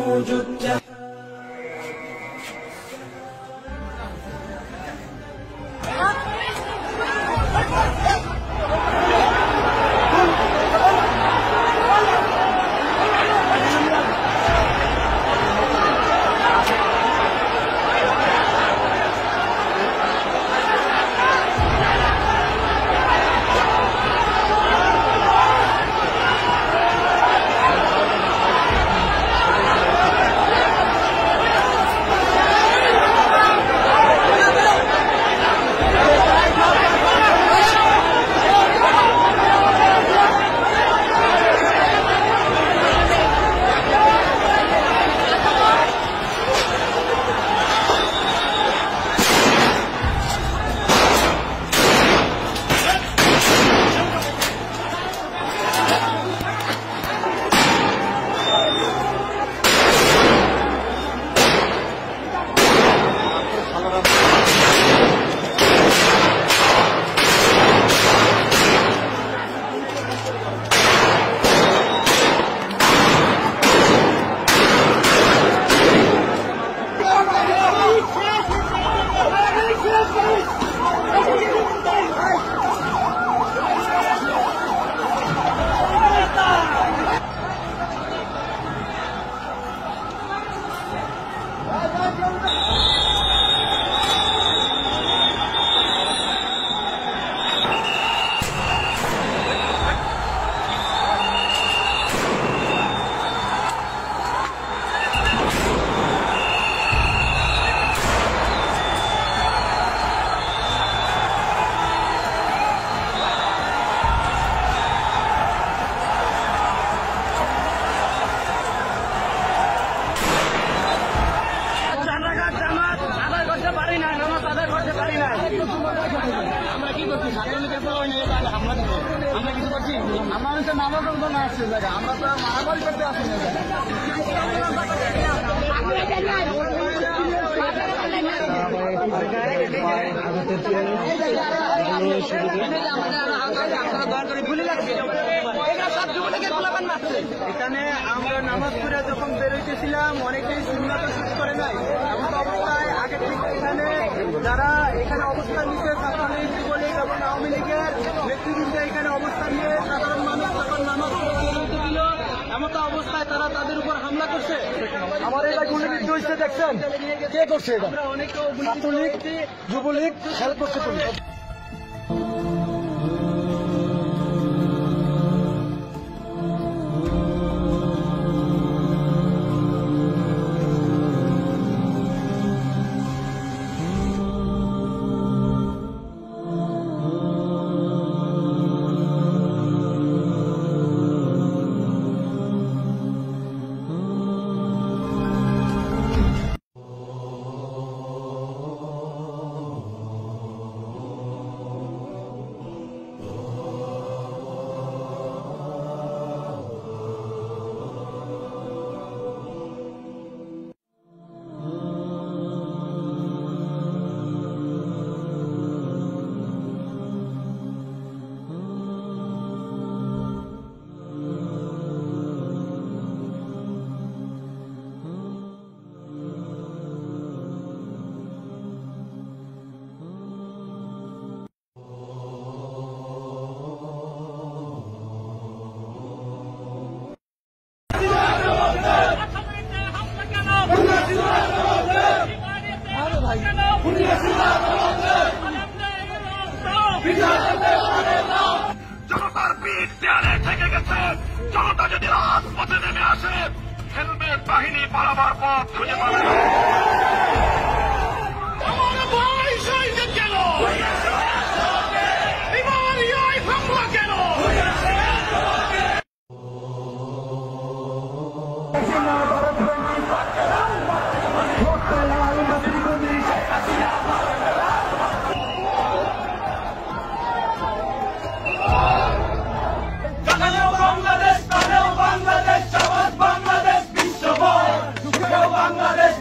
موج التحرير. আমরা কি করছি? ছাত্রলীগের পর হামলা দিতে আমরা কিছু করছি? আমার হচ্ছে নামাজ না আসছে জায়গা, আমরা তো মারামারি করতে আসি না। এখানে আমরা নামাজ পড়ে যখন বেরোইতেছিলাম অনেকেই সুন্নাত শেষ করে নাই। এমন অবস্থায় আগে থেকে এখানে যারা এখানে অবস্থান নিচ্ছে ছাত্রলীগ, যুবলীগ এবং আওয়ামী লীগের নেতৃবৃন্দ এখানে অবস্থান নিয়ে সাধারণ মানুষ যখন নামাজ পড়তে দিল এমন অবস্থায় তারা তাদের উপর হামলা করছে। আমার এটা গুলিবিদ্ধ হয়েছে, দেখছেন কে করছে? এটা ছাত্রলীগ, যুবলীগ হেল্প করছে। জনতার পিঠ দেয়ালে ঠেকে গেছে। জনতা যদি রাজপথে নেমে আসে, হেলমেট বাহিনী পালাবার পথ খুঁজে পাবে। আমার ভাই শহীদ কেন? ইমানিয়ায় হামলা কেন? বাংলাদেশ, বাংলাদেশ, বিশ্বভর, বাংলাদেশ,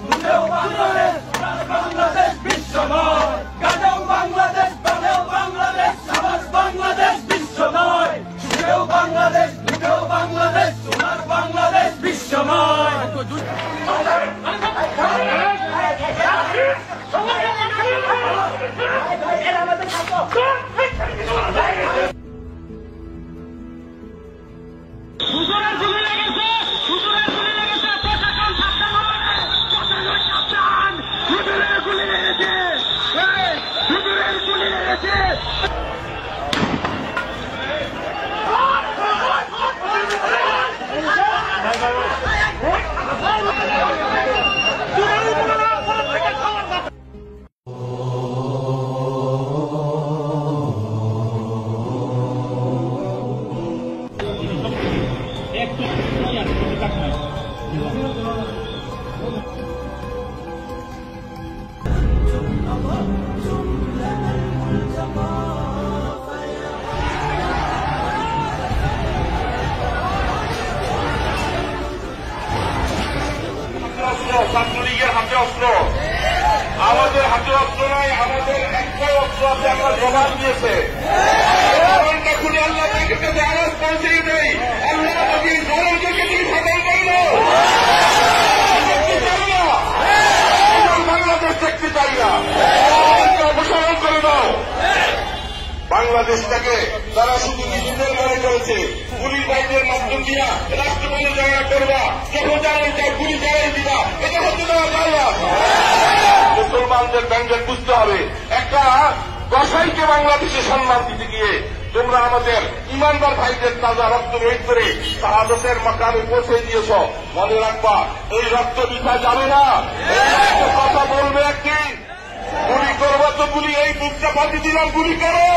ছাত্রলীগের হাতে অস্ত্র, আমাদের হাতে অস্ত্র নাই, আমাদের একটাই অস্ত্র আছে, আমরা জবাব দিয়েছে। খুলে আল্লাহ কাছে আওয়াজ পৌঁছে দেয়, আল্লাহ যদি জনগণকে দিয়ে খবর করল বাংলাদেশ দেখতে চাই না, অপসারণ করে দাও। বাংলাদেশটাকে তারা শুধু নিজেদের মনে করেছে, পুলিশ বাহিনীর মাধ্যম দিয়া রাষ্ট্রপতি জমা করবা, যখন জানেন তাই পুলিশ জানাই দিবা, এটা হচ্ছে তোমার বাংলা। মুসলমানদের ব্যঞ্জন বুঝতে হবে, একটা কসাইকে বাংলাদেশে সম্মান দিতে গিয়ে তোমরা আমাদের ইমানদার ভাইদের তাজা রক্ত রোহিত করে শাহাদতের মাকামে পৌঁছে দিয়েছ। মনে রাখবা, এই রক্ত বিছা যাবে না, কথা বলবে একদিন। গুলি করবো তো গুলি, এই বুকটা পাতি দিলাম, গুলি করো।